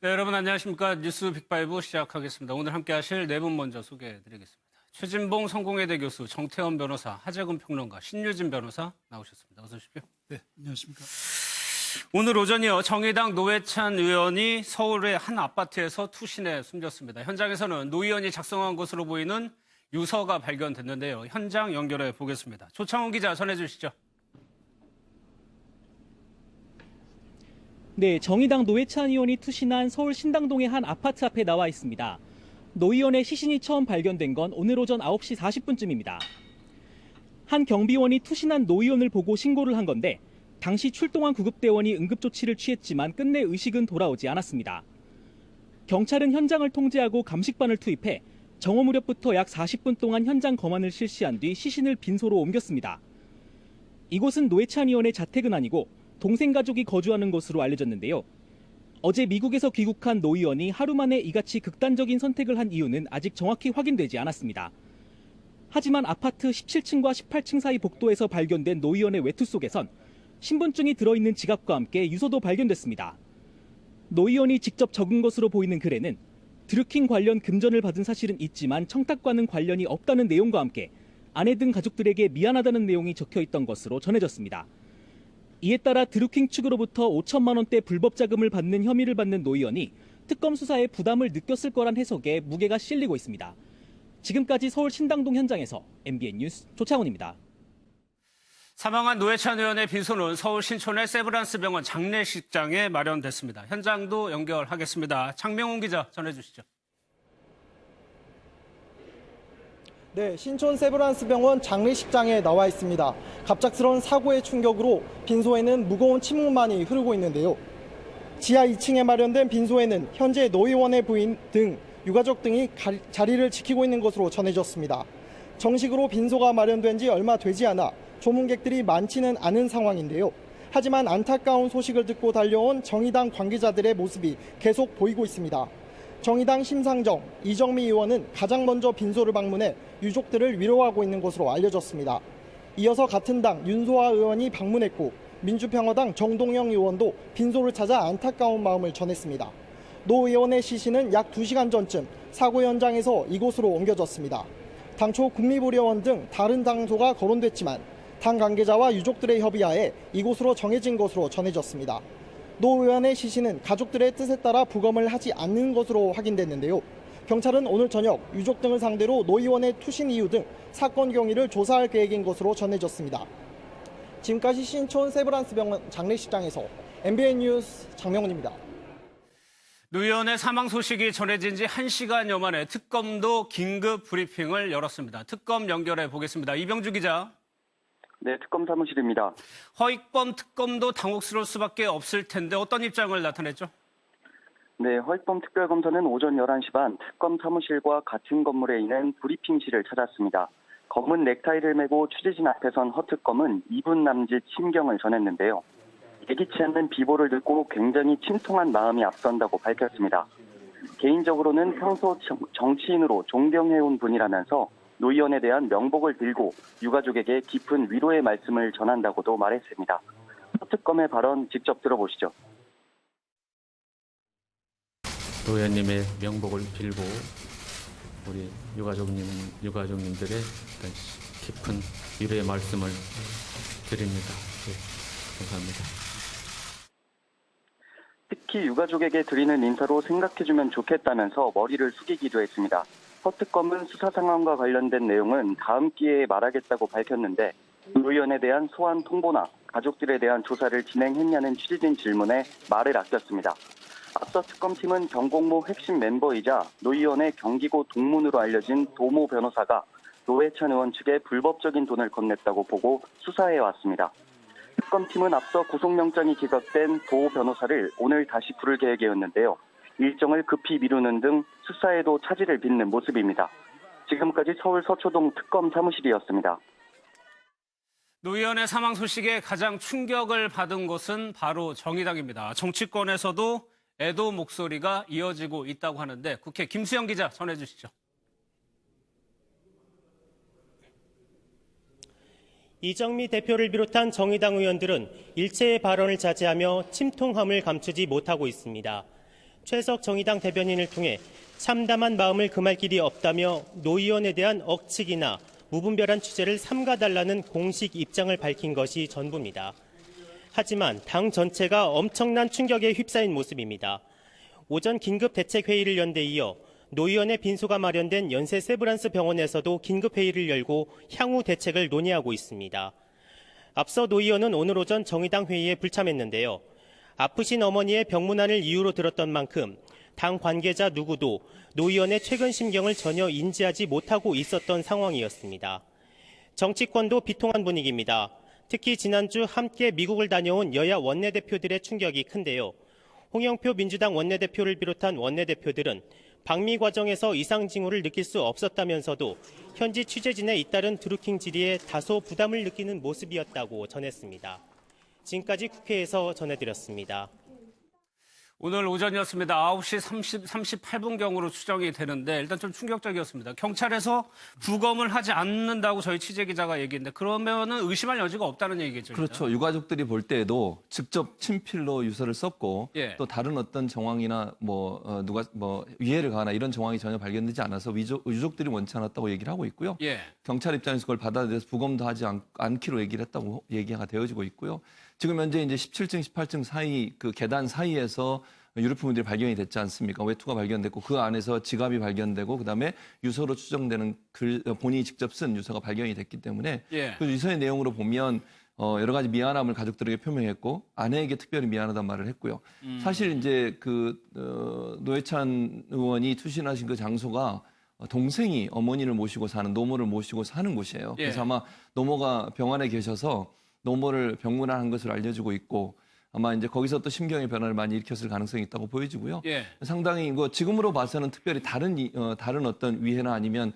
네, 여러분 안녕하십니까. 뉴스 빅5 시작하겠습니다. 오늘 함께 하실 네 분 먼저 소개해드리겠습니다. 최진봉 성공회대 교수, 정태원 변호사, 하재근 평론가, 신유진 변호사 나오셨습니다. 어서 오십시오. 네, 안녕하십니까. 오늘 오전이요. 정의당 노회찬 의원이 서울의 한 아파트에서 투신해 숨졌습니다. 현장에서는 노 의원이 작성한 것으로 보이는 유서가 발견됐는데요. 현장 연결해 보겠습니다. 조창훈 기자 전해주시죠. 네, 정의당 노회찬 의원이 투신한 서울 신당동의 한 아파트 앞에 나와 있습니다. 노 의원의 시신이 처음 발견된 건 오늘 오전 9시 40분쯤입니다. 한 경비원이 투신한 노 의원을 보고 신고를 한 건데 당시 출동한 구급대원이 응급조치를 취했지만 끝내 의식은 돌아오지 않았습니다. 경찰은 현장을 통제하고 감식반을 투입해 정오 무렵부터 약 40분 동안 현장 검안을 실시한 뒤 시신을 빈소로 옮겼습니다. 이곳은 노회찬 의원의 자택은 아니고 동생 가족이 거주하는 곳으로 알려졌는데요. 어제 미국에서 귀국한 노 의원이 하루 만에 이같이 극단적인 선택을 한 이유는 아직 정확히 확인되지 않았습니다. 하지만 아파트 17층과 18층 사이 복도에서 발견된 노 의원의 외투 속에선 신분증이 들어있는 지갑과 함께 유서도 발견됐습니다. 노 의원이 직접 적은 것으로 보이는 글에는 드루킹 관련 금전을 받은 사실은 있지만 청탁과는 관련이 없다는 내용과 함께 아내 등 가족들에게 미안하다는 내용이 적혀 있던 것으로 전해졌습니다. 이에 따라 드루킹 측으로부터 5천만 원대 불법 자금을 받는 혐의를 받는 노 의원이 특검 수사에 부담을 느꼈을 거란 해석에 무게가 실리고 있습니다. 지금까지 서울 신당동 현장에서 MBN 뉴스 조창훈입니다. 사망한 노회찬 의원의 빈소는 서울 신촌의 세브란스 병원 장례식장에 마련됐습니다. 현장도 연결하겠습니다. 장명훈 기자 전해주시죠. 네, 신촌 세브란스 병원 장례식장에 나와 있습니다. 갑작스러운 사고의 충격으로 빈소에는 무거운 침묵만이 흐르고 있는데요. 지하 2층에 마련된 빈소에는 현재 노 의원의 부인 등 유가족 등이 자리를 지키고 있는 것으로 전해졌습니다. 정식으로 빈소가 마련된 지 얼마 되지 않아 조문객들이 많지는 않은 상황인데요. 하지만 안타까운 소식을 듣고 달려온 정의당 관계자들의 모습이 계속 보이고 있습니다. 정의당 심상정, 이정미 의원은 가장 먼저 빈소를 방문해 유족들을 위로하고 있는 것으로 알려졌습니다. 이어서 같은 당 윤소아 의원이 방문했고 민주평화당 정동영 의원도 빈소를 찾아 안타까운 마음을 전했습니다. 노 의원의 시신은 약 2시간 전쯤 사고 현장에서 이곳으로 옮겨졌습니다. 당초 국미부려원 등 다른 장소가 거론됐지만 당 관계자와 유족들의 협의하에 이곳으로 정해진 것으로 전해졌습니다. 노 의원의 시신은 가족들의 뜻에 따라 부검을 하지 않는 것으로 확인됐는데요. 경찰은 오늘 저녁 유족 등을 상대로 노 의원의 투신 이유 등 사건 경위를 조사할 계획인 것으로 전해졌습니다. 지금까지 신촌 세브란스 병원 장례식장에서 MBN 뉴스 장명훈입니다. 노 의원의 사망 소식이 전해진 지 1시간여 만에 특검도 긴급 브리핑을 열었습니다. 특검 연결해 보겠습니다. 이병주 기자. 네, 특검 사무실입니다. 허익범 특검도 당혹스러울 수밖에 없을 텐데 어떤 입장을 나타냈죠? 네, 허익범 특별검사는 오전 11시 반 특검 사무실과 같은 건물에 있는 브리핑실을 찾았습니다. 검은 넥타이를 메고 취재진 앞에 선 허 특검은 2분 남짓 심경을 전했는데요. 예기치 않는 비보를 듣고 굉장히 침통한 마음이 앞선다고 밝혔습니다. 개인적으로는 평소 정치인으로 존경해온 분이라면서 노 의원에 대한 명복을 빌고 유가족에게 깊은 위로의 말씀을 전한다고도 말했습니다. 허 특검의 발언 직접 들어보시죠. 노 의원님의 명복을 빌고 우리 유가족님들의 깊은 위로의 말씀을 드립니다. 네, 감사합니다. 특히 유가족에게 드리는 인사로 생각해주면 좋겠다면서 머리를 숙이기도 했습니다. 허 특검은 수사 상황과 관련된 내용은 다음 기회에 말하겠다고 밝혔는데 노 의원에 대한 소환 통보나 가족들에 대한 조사를 진행했냐는 취재진 질문에 말을 아꼈습니다. 앞서 특검팀은 정공모 핵심 멤버이자 노 의원의 경기고 동문으로 알려진 도모 변호사가 노회찬 의원 측에 불법적인 돈을 건넸다고 보고 수사해 왔습니다. 특검팀은 앞서 구속영장이 기각된 도 변호사를 오늘 다시 부를 계획이었는데요. 일정을 급히 미루는 등 수사에도 차질을 빚는 모습입니다. 지금까지 서울 서초동 특검 사무실이었습니다. 노 의원의 사망 소식에 가장 충격을 받은 곳은 바로 정의당입니다. 정치권에서도 애도 목소리가 이어지고 있다고 하는데 국회 김수영 기자 전해주시죠. 이정미 대표를 비롯한 정의당 의원들은 일체의 발언을 자제하며 침통함을 감추지 못하고 있습니다. 최석 정의당 대변인을 통해 참담한 마음을 금할 길이 없다며 노 의원에 대한 억측이나 무분별한 취재를 삼가달라는 공식 입장을 밝힌 것이 전부입니다. 하지만 당 전체가 엄청난 충격에 휩싸인 모습입니다. 오전 긴급 대책회의를 연 데 이어 노 의원의 빈소가 마련된 연세 세브란스 병원에서도 긴급회의를 열고 향후 대책을 논의하고 있습니다. 앞서 노 의원은 오늘 오전 정의당 회의에 불참했는데요. 아프신 어머니의 병문안을 이유로 들었던 만큼 당 관계자 누구도 노 의원의 최근 심경을 전혀 인지하지 못하고 있었던 상황이었습니다. 정치권도 비통한 분위기입니다. 특히 지난주 함께 미국을 다녀온 여야 원내대표들의 충격이 큰데요. 홍영표 민주당 원내대표를 비롯한 원내대표들은 방미 과정에서 이상 징후를 느낄 수 없었다면서도 현지 취재진의 잇따른 드루킹 질의에 다소 부담을 느끼는 모습이었다고 전했습니다. 지금까지 국회에서 전해드렸습니다. 오늘 오전이었습니다. 9시 38분경으로 추정이 되는데 일단 좀 충격적이었습니다. 경찰에서 부검을 하지 않는다고 저희 취재기자가 얘기했는데 그러면은 의심할 여지가 없다는 얘기겠죠. 그렇죠. 유가족들이 볼 때에도 직접 친필로 유서를 썼고 예. 또 다른 어떤 정황이나 누가 위해를 가하나 이런 정황이 전혀 발견되지 않아서 유족들이 원치 않았다고 얘기를 하고 있고요. 예. 경찰 입장에서 그걸 받아들여서 부검도 하지 않기로 얘기를 했다고 얘기가 되어지고 있고요. 지금 현재 이제 17층, 18층 사이 그 계단 사이에서 유류품들이 발견이 됐지 않습니까? 외투가 발견됐고 그 안에서 지갑이 발견되고 그다음에 유서로 추정되는 본인이 직접 쓴 유서가 발견이 됐기 때문에 예. 그 유서의 내용으로 보면 여러 가지 미안함을 가족들에게 표명했고 아내에게 특별히 미안하다는 말을 했고요. 사실 이제 노회찬 의원이 투신하신 그 장소가 동생이 어머니를 모시고 사는 노모를 모시고 사는 곳이에요. 예. 그래서 아마 노모가 병원에 계셔서 노모를 병문안한 것으로 알려지고 있고 아마 이제 거기서 또 심경의 변화를 많이 일으켰을 가능성이 있다고 보여지고요. 예. 상당히 지금으로 봐서는 특별히 다른 어떤 위해나 아니면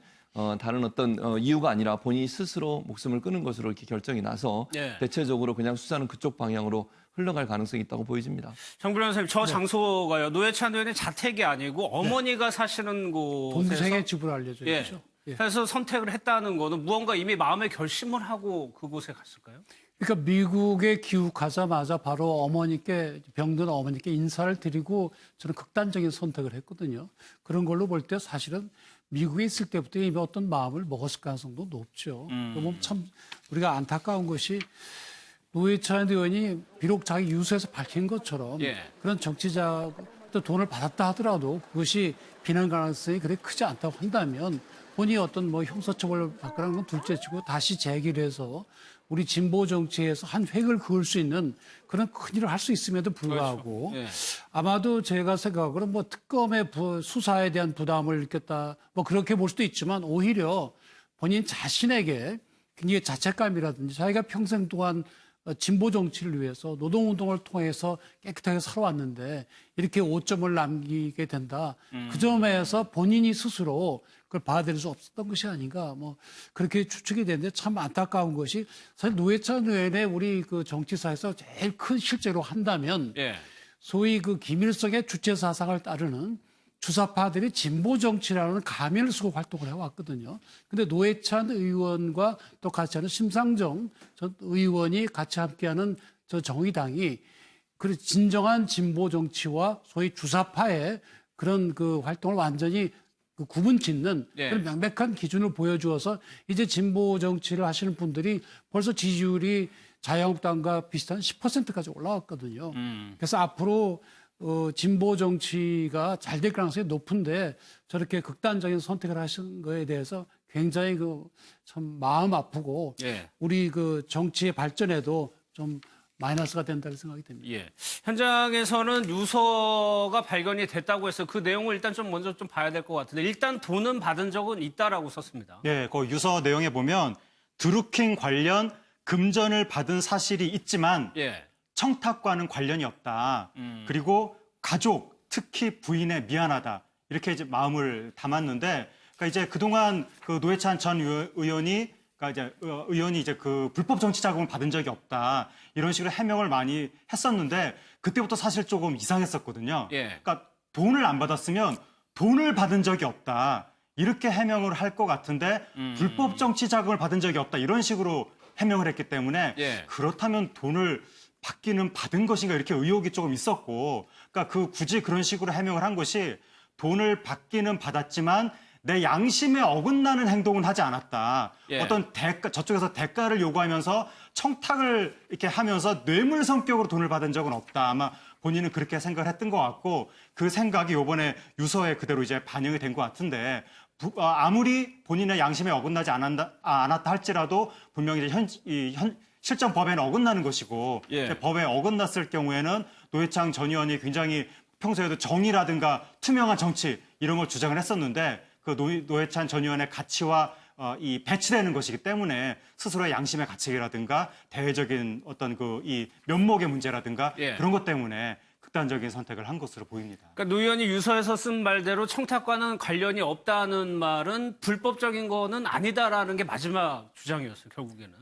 다른 어떤 이유가 아니라 본인이 스스로 목숨을 끊은 것으로 이렇게 결정이 나서 예. 대체적으로 그냥 수사는 그쪽 방향으로 흘러갈 가능성이 있다고 보여집니다. 정부련 선생님, 저 장소가요. 노회찬 의원의 자택이 아니고 어머니가 사시는 곳에서 동생의 집으로 알려져 예. 있죠. 예. 그래서 선택을 했다는 거는 무언가 이미 마음의 결심을 하고 그곳에 갔을까요? 그러니까 미국에 귀국하자마자 바로 어머니께 병든 어머니께 인사를 드리고 저는 극단적인 선택을 했거든요. 그런 걸로 볼 때 사실은 미국에 있을 때부터 이미 어떤 마음을 먹었을 가능성도 높죠. 그러면 참 우리가 안타까운 것이 노회찬 의원이 비록 자기 유서에서 밝힌 것처럼 예. 그런 정치자 또 돈을 받았다 하더라도 그것이 비난 가능성이 그렇게 크지 않다고 한다면 본인이 어떤 형사처벌을 받거나 건 둘째치고 다시 재기를 해서 우리 진보 정치에서 한 획을 그을 수 있는 그런 큰 일을 할 수 있음에도 불구하고 그렇죠. 예. 아마도 제가 생각하기로는 특검의 수사에 대한 부담을 느꼈다 그렇게 볼 수도 있지만 오히려 본인 자신에게 굉장히 자책감이라든지 자기가 평생 동안 진보 정치를 위해서 노동운동을 통해서 깨끗하게 살아왔는데 이렇게 오점을 남기게 된다. 그 점에서 본인이 스스로 그걸 받아들일 수 없었던 것이 아닌가 그렇게 추측이 되는데 참 안타까운 것이 사실 노회찬 의원의 우리 그 정치사에서 제일 큰 실제로 한다면 예. 소위 그 김일성의 주체 사상을 따르는 주사파들이 진보 정치라는 가면을 쓰고 활동을 해왔거든요. 근데 노회찬 의원과 또 같이 하는 심상정 전 의원이 같이 함께하는 저 정의당이 그 진정한 진보 정치와 소위 주사파의 그런 그 활동을 완전히 그 구분 짓는 예. 그런 명백한 기준을 보여주어서 이제 진보 정치를 하시는 분들이 벌써 지지율이 자유한국당과 비슷한 10%까지 올라왔거든요. 그래서 앞으로 진보 정치가 잘 될 가능성이 높은데 저렇게 극단적인 선택을 하신 거에 대해서 굉장히 참 마음 아프고 예. 우리 그 정치의 발전에도 좀 마이너스가 된다는 생각이 듭니다. 예. 현장에서는 유서가 발견이 됐다고 해서 그 내용을 일단 먼저 봐야 될 것 같은데 일단 돈은 받은 적은 있다라고 썼습니다. 예, 그 유서 내용에 보면 드루킹 관련 금전을 받은 사실이 있지만 예. 청탁과는 관련이 없다. 그리고 가족, 특히 부인에 미안하다. 이렇게 이제 마음을 담았는데, 그러니까 이제 그동안 그 노회찬 전 의원이 이제 그 불법 정치 자금을 받은 적이 없다. 이런 식으로 해명을 많이 했었는데, 그때부터 사실 조금 이상했었거든요. 예. 그러니까 돈을 안 받았으면 돈을 받은 적이 없다. 이렇게 해명을 할 것 같은데, 불법 정치 자금을 받은 적이 없다. 이런 식으로 해명을 했기 때문에, 예. 그렇다면 돈을 받기는 받은 것인가 이렇게 의혹이 조금 있었고, 그러니까 굳이 그런 식으로 해명을 한 것이 돈을 받기는 받았지만 내 양심에 어긋나는 행동은 하지 않았다. 예. 어떤 저쪽에서 대가를 요구하면서 청탁을 이렇게 하면서 뇌물 성격으로 돈을 받은 적은 없다. 아마 본인은 그렇게 생각을 했던 것 같고 그 생각이 이번에 유서에 그대로 이제 반영이 된 것 같은데 아무리 본인의 양심에 어긋나지 않았다 할지라도 분명히 이제 실정 법에는 어긋나는 것이고 예. 법에 어긋났을 경우에는 노회찬 전 의원이 굉장히 평소에도 정의라든가 투명한 정치 이런 걸 주장을 했었는데 그 노회찬 전 의원의 가치와 이 배치되는 것이기 때문에 스스로의 양심의 가치라든가 대외적인 어떤 이 면목의 문제라든가 예. 그런 것 때문에 극단적인 선택을 한 것으로 보입니다. 그러니까 노 의원이 유서에서 쓴 말대로 청탁과는 관련이 없다는 말은 불법적인 거는 아니다라는 게 마지막 주장이었어요, 결국에는.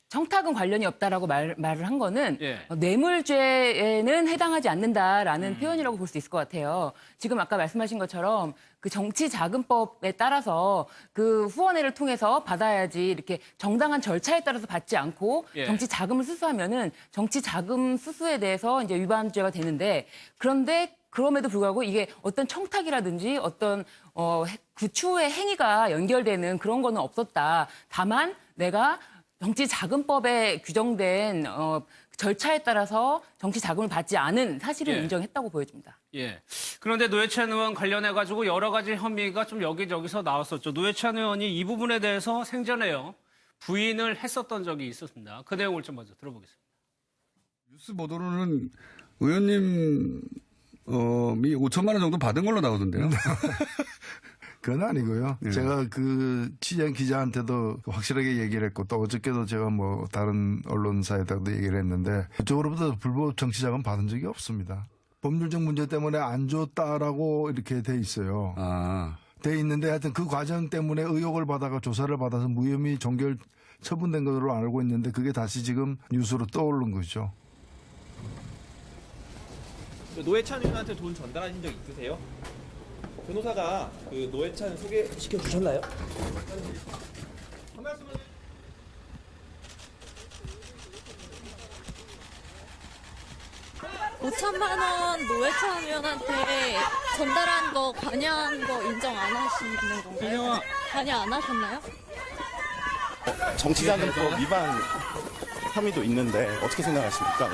청탁은 관련이 없다라고 말을 한 거는 예. 뇌물죄에는 해당하지 않는다라는 표현이라고 볼 수 있을 것 같아요. 지금 아까 말씀하신 것처럼 그 정치자금법에 따라서 그 후원회를 통해서 받아야지 이렇게 정당한 절차에 따라서 받지 않고 예. 정치자금을 수수하면은 정치자금 수수에 대해서 이제 위반죄가 되는데 그런데 그럼에도 불구하고 이게 어떤 청탁이라든지 어떤 그 추후에 행위가 연결되는 그런 거는 없었다. 다만 내가 정치자금법에 규정된 절차에 따라서 정치자금을 받지 않은 사실을 예. 인정했다고 보여집니다. 예. 그런데 노회찬 의원 관련해가지고 여러 가지 혐의가 좀 여기저기서 나왔었죠. 노회찬 의원이 이 부분에 대해서 생전에요. 부인을 했었던 적이 있었습니다. 그 내용을 좀 먼저 들어보겠습니다. 뉴스 보도로는 의원님이 5천만 원 정도 받은 걸로 나오던데요. 그건 아니고요. 예. 제가 그 취재한 기자한테도 확실하게 얘기를 했고 또 어저께도 제가 뭐 다른 언론사에다도 얘기를 했는데 그쪽으로부터 불법 정치자금 받은 적이 없습니다. 법률적 문제 때문에 안 줬다라고 이렇게 돼 있어요. 돼 있는데 하여튼 그 과정 때문에 의혹을 받아가 조사를 받아서 무혐의 종결 처분된 것으로 알고 있는데 그게 다시 지금 뉴스로 떠오른 거죠. 노회찬 의원한테 돈 전달하신 적 있으세요? 변호사가 그 노회찬 소개시켜 주셨나요? 한 말씀은 5천만 원 노회찬 의원한테 전달한 거 관여한 거 인정 안 하시는 건가요? 관여 안 하셨나요? 정치자금법 위반 혐의도 있는데 어떻게 생각하십니까?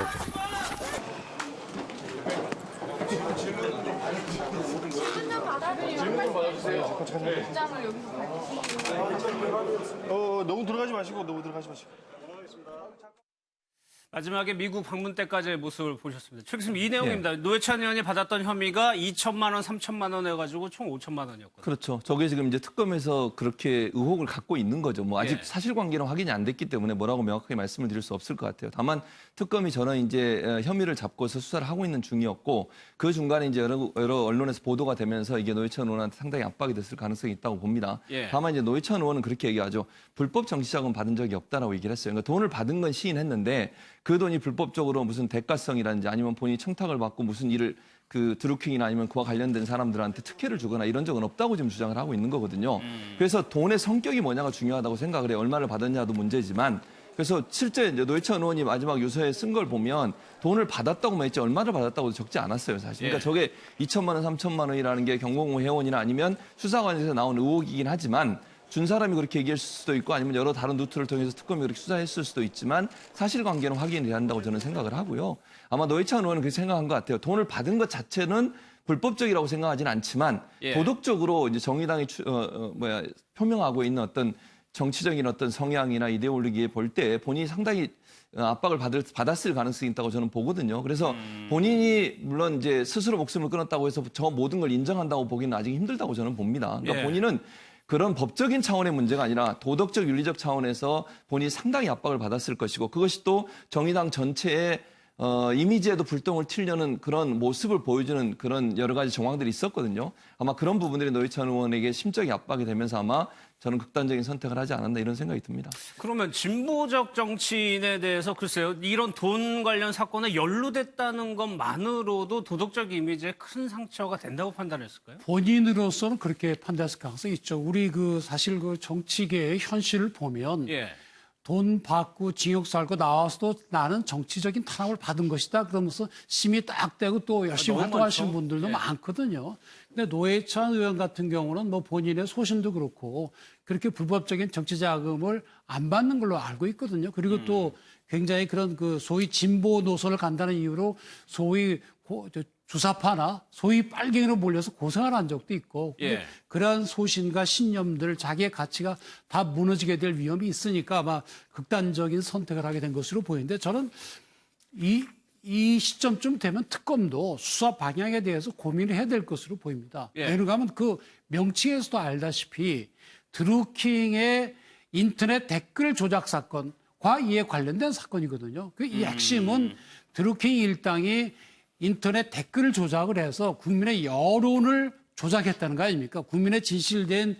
질문 좀 받아주세요. 입장을 여기서 밝히시고. 너무 들어가지 마시고. 마지막에 미국 방문 때까지의 모습을 보셨습니다. 최 교수님, 이 내용입니다. 노회찬 의원이 받았던 혐의가 2천만 원, 3천만 원 해가지고 총 5천만 원이었거든요. 그렇죠. 저게 지금 이제 특검에서 그렇게 의혹을 갖고 있는 거죠. 뭐 아직 예. 사실관계는 확인이 안 됐기 때문에 뭐라고 명확하게 말씀을 드릴 수 없을 것 같아요. 다만 특검이 저는 이제 혐의를 잡고서 수사를 하고 있는 중이었고 그 중간에 이제 여러 언론에서 보도가 되면서 이게 노회찬 의원한테 상당히 압박이 됐을 가능성이 있다고 봅니다. 예. 다만 이제 노회찬 의원은 그렇게 얘기하죠. 불법 정치자금 받은 적이 없다라고 얘기를 했어요. 그러니까 돈을 받은 건 시인했는데 그 돈이 불법적으로 무슨 대가성이라든지 아니면 본인이 청탁을 받고 무슨 일을 그 드루킹이나 아니면 그와 관련된 사람들한테 특혜를 주거나 이런 적은 없다고 지금 주장을 하고 있는 거거든요. 그래서 돈의 성격이 뭐냐가 중요하다고 생각을 해요. 얼마를 받았냐도 문제지만. 그래서 실제 이제 노회찬 의원이 마지막 유서에 쓴 걸 보면 돈을 받았다고만 했지 얼마를 받았다고도 적지 않았어요, 사실. 그러니까 저게 2천만 원, 3천만 원이라는 게 경공모 회원이나 아니면 수사관에서 나온 의혹이긴 하지만 준 사람이 그렇게 얘기했을 수도 있고 아니면 여러 다른 루트를 통해서 특검이 그렇게 수사했을 수도 있지만 사실관계는 확인해야 한다고 저는 생각을 하고요. 아마 노회찬 의원은 그렇게 생각한 것 같아요. 돈을 받은 것 자체는 불법적이라고 생각하지는 않지만 도덕적으로 이제 정의당이 표명하고 있는 어떤 정치적인 어떤 성향이나 이데올로기에 볼 때 본인이 상당히 압박을 받았을 가능성이 있다고 저는 보거든요. 그래서 본인이 물론 이제 스스로 목숨을 끊었다고 해서 저 모든 걸 인정한다고 보기는 아직 힘들다고 저는 봅니다. 그러니까 본인은 그런 법적인 차원의 문제가 아니라 도덕적, 윤리적 차원에서 본인이 상당히 압박을 받았을 것이고 그것이 또 정의당 전체의 이미지에도 불똥을 튀려는 그런 모습을 보여주는 그런 여러 가지 정황들이 있었거든요. 아마 그런 부분들이 노회찬 의원에게 심적인 압박이 되면서 아마 저는 극단적인 선택을 하지 않았나 이런 생각이 듭니다. 그러면 진보적 정치인에 대해서 글쎄요. 이런 돈 관련 사건에 연루됐다는 것만으로도 도덕적 이미지에 큰 상처가 된다고 판단했을까요? 본인으로서는 그렇게 판단했을 가능성이 있죠. 우리 사실 그 정치계의 현실을 보면 돈 받고 징역 살고 나와서도 나는 정치적인 탄압을 받은 것이다. 그러면서 심이 딱 대고 또 열심히 너무 활동하시는 많죠. 분들도 예. 많거든요. 근데 노회찬 의원 같은 경우는 뭐 본인의 소신도 그렇고 그렇게 불법적인 정치 자금을 안 받는 걸로 알고 있거든요. 그리고 또 굉장히 그런 그 소위 진보 노선을 간다는 이유로 소위 주사파나 소위 빨갱이로 몰려서 고생을 한 적도 있고 예. 그러한 소신과 신념들 자기의 가치가 다 무너지게 될 위험이 있으니까 아마 극단적인 선택을 하게 된 것으로 보이는데 저는 이 시점쯤 되면 특검도 수사 방향에 대해서 고민을 해야 될 것으로 보입니다. 예. 왜냐하면 그 명칭에서도 알다시피 드루킹의 인터넷 댓글 조작 사건과 이에 관련된 사건이거든요. 이 핵심은 드루킹 일당이 인터넷 댓글을 조작을 해서 국민의 여론을 조작했다는 거 아닙니까? 국민의 진실된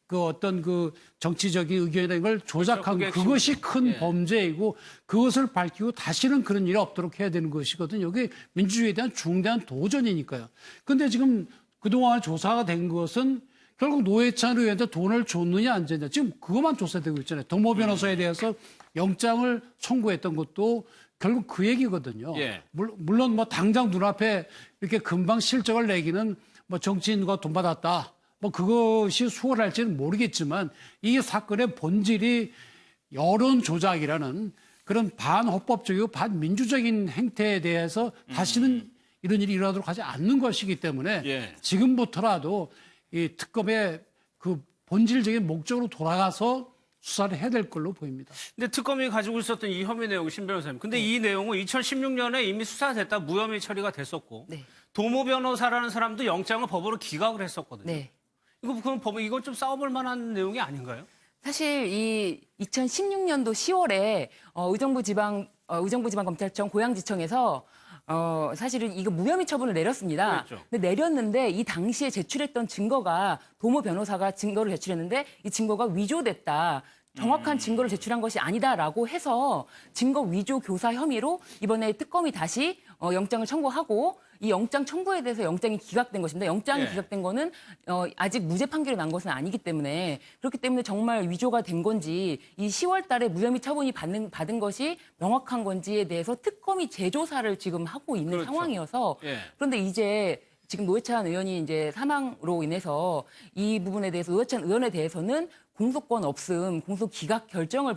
그 어떤 그 정치적인 의견이라는 걸 조작한 그게 그것이 핵심이죠. 큰 예. 범죄이고 그것을 밝히고 다시는 그런 일이 없도록 해야 되는 것이거든요. 그게 민주주의에 대한 중대한 도전이니까요. 근데 지금 그동안 조사가 된 것은 결국 노회찬 의원한테 돈을 줬느냐 안 줬느냐 지금 그것만 조사되고 있잖아요. 동모 변호사에 대해서 영장을 청구했던 것도 결국 그 얘기거든요. 예. 물론 뭐 당장 눈앞에 이렇게 금방 실적을 내기는 뭐 정치인과 돈 받았다. 뭐 그것이 수월할지는 모르겠지만 이 사건의 본질이 여론 조작이라는 그런 반헌법적이고 반민주적인 행태에 대해서 다시는 이런 일이 일어나도록 하지 않는 것이기 때문에 예. 지금부터라도 이 특검의 그 본질적인 목적으로 돌아가서 수사를 해야 될 걸로 보입니다. 근데 특검이 가지고 있었던 이 혐의 내용, 신 변호사님. 근데 이 내용은 2016년에 이미 수사됐다 무혐의 처리가 됐었고 네. 도모 변호사라는 사람도 영장을 법으로 기각을 했었거든요. 네. 그럼 법은 이건 좀 싸워볼 만한 내용이 아닌가요? 사실 이 2016년도 10월에 의정부지방검찰청 고양지청에서 사실은 이거 무혐의 처분을 내렸습니다. 그렇죠. 근데 내렸는데 이 당시에 제출했던 증거가 도모 변호사가 증거를 제출했는데 이 증거가 위조됐다. 정확한 증거를 제출한 것이 아니다라고 해서 증거 위조 교사 혐의로 이번에 특검이 다시 영장을 청구하고 이 영장 청구에 대해서 영장이 기각된 것입니다. 영장이 예. 기각된 거는 아직 무죄 판결이 난 것은 아니기 때문에 그렇기 때문에 정말 위조가 된 건지 이 10월 달에 무혐의 처분이 받은 것이 명확한 건지에 대해서 특검이 재조사를 지금 하고 있는 그렇죠. 상황이어서 예. 그런데 이제 지금 노회찬 의원이 이제 사망으로 인해서 이 부분에 대해서 노회찬 의원에 대해서는 공소권 없음, 공소 기각 결정을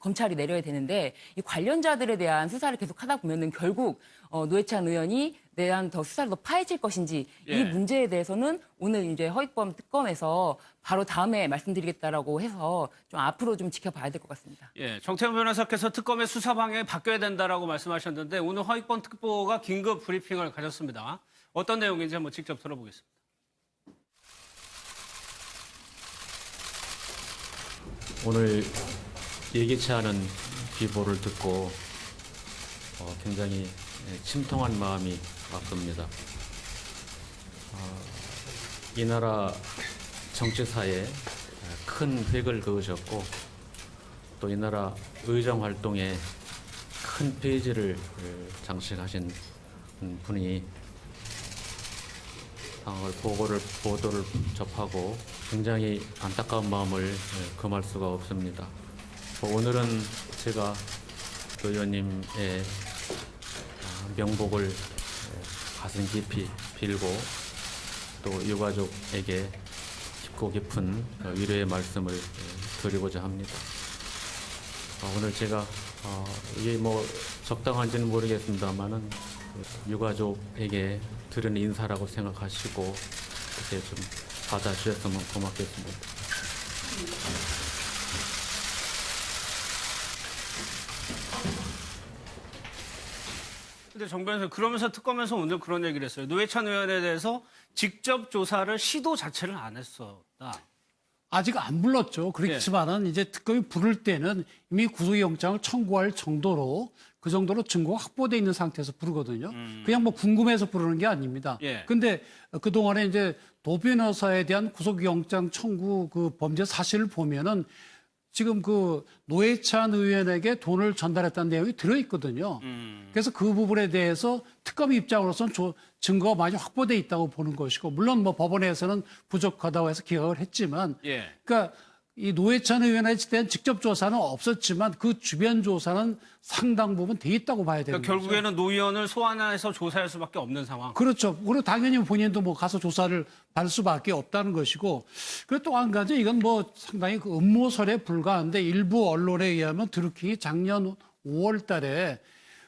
검찰이 내려야 되는데 이 관련자들에 대한 수사를 계속하다 보면은 결국 노회찬 의원이 대한 더 수사를 더 파헤칠 것인지 예. 이 문제에 대해서는 오늘 이제 허위범 특검에서 바로 다음에 말씀드리겠다라고 해서 좀 앞으로 좀 지켜봐야 될 것 같습니다. 예, 정태훈 변호사께서 특검의 수사 방향이 바뀌어야 된다라고 말씀하셨는데 오늘 허위범 특보가 긴급 브리핑을 가졌습니다. 어떤 내용인지 한번 직접 들어보겠습니다. 오늘 예기치 않은 비보를 듣고 굉장히 침통한 마음이 바쁩니다. 이 나라 정치사에 큰 획을 그으셨고 또 이 나라 의정 활동에 큰 페이지를 장식하신 분이 보도를 접하고 굉장히 안타까운 마음을 금할 수가 없습니다. 오늘은 제가 의원님의 명복을 가슴 깊이 빌고 또 유가족에게 깊고 깊은 위로의 말씀을 드리고자 합니다. 오늘 제가 이게 뭐 적당한지는 모르겠습니다만은 유가족에게 드리는 인사라고 생각하시고 이렇게 좀 받아주셨으면 고맙겠습니다. 근데 정 변호사 그러면서 특검에서 오늘 그런 얘기를 했어요. 노회찬 의원에 대해서 직접 조사를 시도 자체를 안 했었다. 아직 안 불렀죠. 그렇지만은 이제 특검이 부를 때는 이미 구속영장을 청구할 정도로 그 정도로 증거가 확보돼 있는 상태에서 부르거든요. 그냥 뭐 궁금해서 부르는 게 아닙니다. 예. 근데 그동안에 이제 도 변호사에 대한 구속영장 청구 그 범죄 사실을 보면은 지금 그 노회찬 의원에게 돈을 전달했다는 내용이 들어있거든요. 그래서 그 부분에 대해서 특검 입장으로서는 증거가 많이 확보돼 있다고 보는 것이고, 물론 뭐 법원에서는 부족하다고 해서 기각을 했지만, 예. 그러니까 이 노회찬 의원에 대한 직접 조사는 없었지만 그 주변 조사는 상당 부분 돼 있다고 봐야 되는 그러니까 거죠. 결국에는 노 의원을 소환해서 조사할 수밖에 없는 상황. 그렇죠. 그리고 당연히 본인도 뭐 가서 조사를 받을 수밖에 없다는 것이고, 그리고 또 한 가지 이건 뭐 상당히 그 음모설에 불과한데 일부 언론에 의하면 드루킹이 작년 5월 달에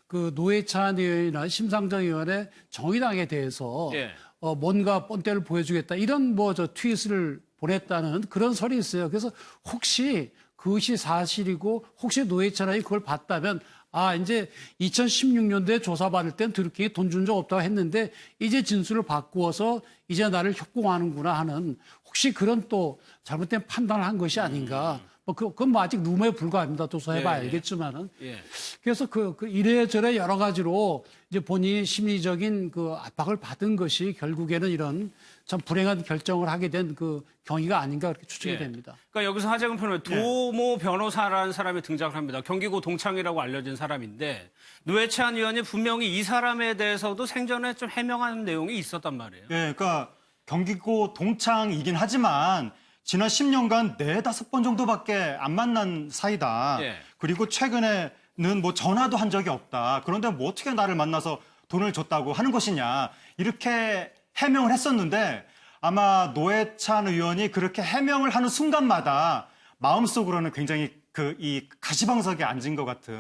그 노회찬 의원이나 심상정 의원의 정의당에 대해서 예. 뭔가 뻔때를 보여주겠다 이런 뭐 저 트윗을 보냈다는 그런 설이 있어요. 그래서 혹시 그것이 사실이고 혹시 노회찬 의원이 그걸 봤다면 아 이제 2016년도에 조사받을 땐 드루킹이 돈 준 적 없다고 했는데 이제 진술을 바꾸어서 이제 나를 협공하는구나 하는 혹시 그런 또 잘못된 판단을 한 것이 아닌가. 뭐 그건 뭐 아직 루머에 불과합니다. 조사해봐야 알겠지만은. 예. 그래서 그 이래저래 여러 가지로 이제 본인이 심리적인 그 압박을 받은 것이 결국에는 이런 참 불행한 결정을 하게 된 그 경위가 아닌가 그렇게 추측이 예. 됩니다. 그러니까 여기서 하재근 변호사 도모 변호사라는 사람이 등장을 합니다. 경기고 동창이라고 알려진 사람인데 노회찬 의원이 분명히 이 사람에 대해서도 생전에 좀 해명하는 내용이 있었단 말이에요. 예, 그러니까 경기고 동창이긴 하지만 지난 10년간 4-5번 정도밖에 안 만난 사이다. 예. 그리고 최근에는 뭐 전화도 한 적이 없다. 그런데 뭐 어떻게 나를 만나서 돈을 줬다고 하는 것이냐. 이렇게 해명을 했었는데 아마 노회찬 의원이 그렇게 해명을 하는 순간마다 마음속으로는 굉장히 이 가시방석에 앉은 것 같은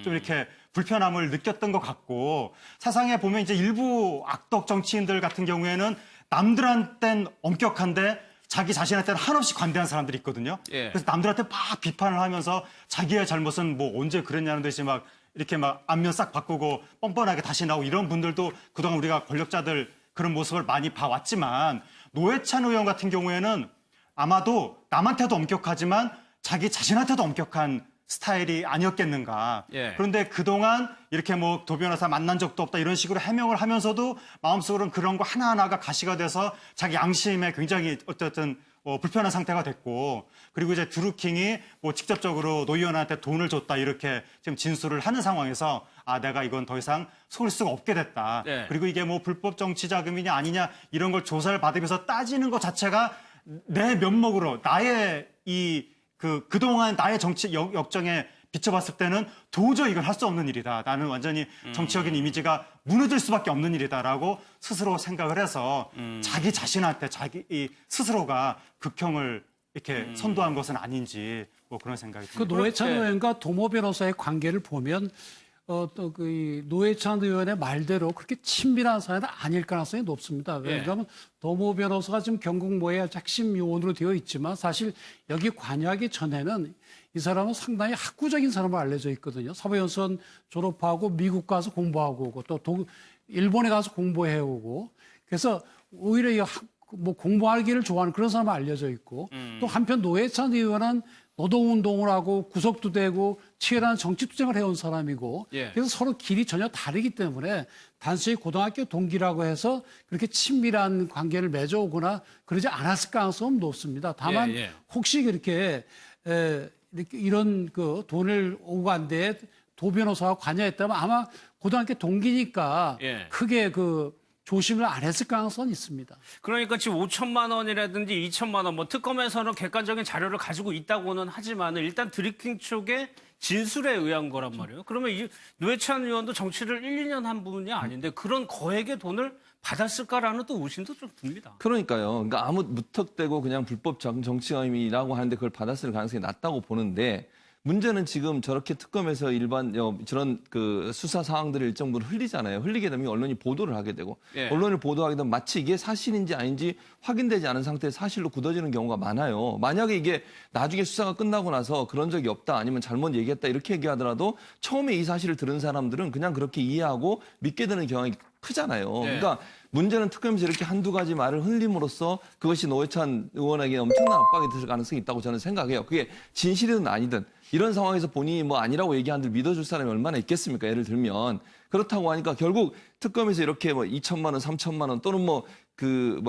좀 이렇게 불편함을 느꼈던 것 같고 사상에 보면 이제 일부 악덕 정치인들 같은 경우에는 남들한텐 엄격한데 자기 자신한테는 한없이 관대한 사람들이 있거든요. 예. 그래서 남들한테 막 비판을 하면서 자기의 잘못은 뭐 언제 그랬냐는 듯이 막 이렇게 막 안면 싹 바꾸고 뻔뻔하게 다시 나오고 이런 분들도 그동안 우리가 권력자들 그런 모습을 많이 봐왔지만 노회찬 의원 같은 경우에는 아마도 남한테도 엄격하지만 자기 자신한테도 엄격한 스타일이 아니었겠는가. 예. 그런데 그동안 이렇게 뭐 도 변호사 만난 적도 없다 이런 식으로 해명을 하면서도 마음속으로는 그런 거 하나하나가 가시가 돼서 자기 양심에 굉장히 어쨌든 불편한 상태가 됐고 그리고 이제 드루킹이 뭐 직접적으로 노 의원한테 돈을 줬다 이렇게 지금 진술을 하는 상황에서 아 내가 이건 더 이상 속을 수가 없게 됐다. 네. 그리고 이게 뭐 불법 정치 자금이냐 아니냐 이런 걸 조사를 받으면서 따지는 것 자체가 내 면목으로 나의 그동안 나의 정치 역정에 비춰봤을 때는 도저히 이건 할 수 없는 일이다. 나는 완전히 정치적인 이미지가 무너질 수밖에 없는 일이다라고 스스로 생각을 해서 자기 자신한테 자기 스스로가 극형을 이렇게 선도한 것은 아닌지 뭐 그런 생각이 그 듭니다. 노회찬 의원과 도모 변호사의 관계를 보면 또 그 노회찬 의원의 말대로 그렇게 친밀한 사이는 아닐 가능성이 높습니다. 왜냐하면 도모 변호사가 지금 경국모의 핵심 요원으로 되어 있지만 사실 여기 관여하기 전에는 이 사람은 상당히 학구적인 사람으로 알려져 있거든요. 사법연수원 졸업하고 미국 가서 공부하고 오고 또 일본에 가서 공부해 오고 그래서 오히려 뭐 공부하기를 좋아하는 그런 사람으로 알려져 있고 또 한편 노회찬 의원은 노동운동을 하고 구속도 되고 치열한 정치투쟁을 해온 사람이고 예. 그래서 서로 길이 전혀 다르기 때문에 단순히 고등학교 동기라고 해서 그렇게 친밀한 관계를 맺어오거나 그러지 않았을 가능성은 높습니다. 다만 혹시 그렇게 이렇게 이런 그 돈을 오고 간 데에 도 변호사가 관여했다면 아마 고등학교 동기니까 크게 그 조심을 안 했을 가능성은 있습니다. 그러니까 지금 5천만 원이라든지 2천만 원, 뭐 특검에서는 객관적인 자료를 가지고 있다고는 하지만 일단 드루킹 쪽의 진술에 의한 거란 말이에요. 그러면 이 노회찬 의원도 정치를 1, 2년 한 분이 아닌데 그런 거액의 돈을 받았을까라는 또 의심도 좀 듭니다. 그러니까요. 그러니까 아무 무턱대고 그냥 불법 정치금이라고 하는데 그걸 받았을 가능성이 낮다고 보는데 문제는 지금 저렇게 특검에서 저런 그 수사 상황들을 일정 부분 흘리잖아요. 흘리게 되면 언론이 보도를 하게 되고 언론을 보도하게 되면 마치 이게 사실인지 아닌지 확인되지 않은 상태에서 사실로 굳어지는 경우가 많아요. 만약에 이게 나중에 수사가 끝나고 나서 그런 적이 없다 아니면 잘못 얘기했다 이렇게 얘기하더라도 처음에 이 사실을 들은 사람들은 그냥 그렇게 이해하고 믿게 되는 경향이 크잖아요. 그러니까 문제는 특검에서 이렇게 한두 가지 말을 흘림으로써 그것이 노회찬 의원에게 엄청난 압박이 될 가능성이 있다고 저는 생각해요. 그게 진실이든 아니든 이런 상황에서 본인이 뭐 아니라고 얘기하는데 믿어줄 사람이 얼마나 있겠습니까? 예를 들면. 그렇다고 하니까 결국 특검에서 이렇게 뭐 2천만 원, 3천만 원 또는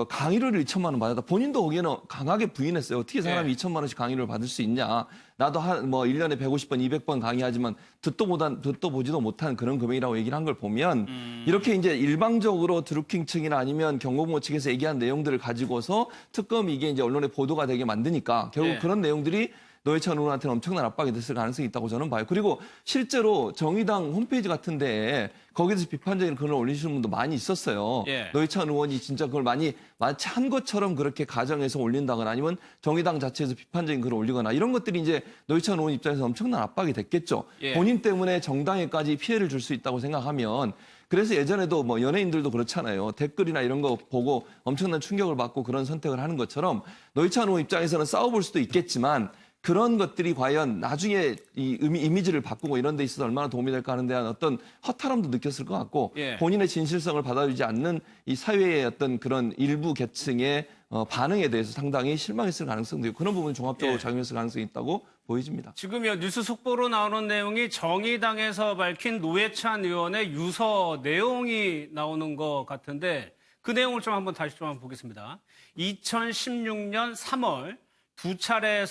강의료를 2천만 원 받았다. 본인도 거기에는 강하게 부인했어요. 어떻게 사람이 2천만 원씩 강의료를 받을 수 있냐. 나도 1년에 150번, 200번 강의하지만 듣도 보지도 못한 그런 금액이라고 얘기를 한 걸 보면 이렇게 이제 일방적으로 드루킹 측이나 아니면 경고부모 측에서 얘기한 내용들을 가지고서 특검이 이게 이제 언론에 보도가 되게 만드니까 결국 그런 내용들이 노회찬 의원한테는 엄청난 압박이 됐을 가능성이 있다고 저는 봐요. 그리고 실제로 정의당 홈페이지 같은 데에 거기서 비판적인 글을 올리시는 분도 많이 있었어요. 노회찬 의원이 진짜 그걸 마치 한 것처럼 그렇게 가정해서 올린다거나 아니면 정의당 자체에서 비판적인 글을 올리거나 이런 것들이 이제 노회찬 의원 입장에서 엄청난 압박이 됐겠죠. 본인 때문에 정당에까지 피해를 줄 수 있다고 생각하면 그래서 예전에도 뭐 연예인들도 그렇잖아요. 댓글이나 이런 거 보고 엄청난 충격을 받고 그런 선택을 하는 것처럼 노회찬 의원 입장에서는 싸워볼 수도 있겠지만 그런 것들이 과연 나중에 이 이미지를 바꾸고 이런 데 있어서 얼마나 도움이 될까 하는 데한 어떤 허탈함도 느꼈을 것 같고 본인의 진실성을 받아주지 않는 이 사회의 어떤 그런 일부 계층의 반응에 대해서 상당히 실망했을 가능성도 있고 그런 부분 종합적으로 작용했을 가능성이 있다고 보여집니다. 지금요 뉴스 속보로 나오는 내용이 정의당에서 밝힌 노회찬 의원의 유서 내용이 나오는 것 같은데 그 내용을 좀 한번 다시 좀 한번 보겠습니다. 2016년 3월 두 차례에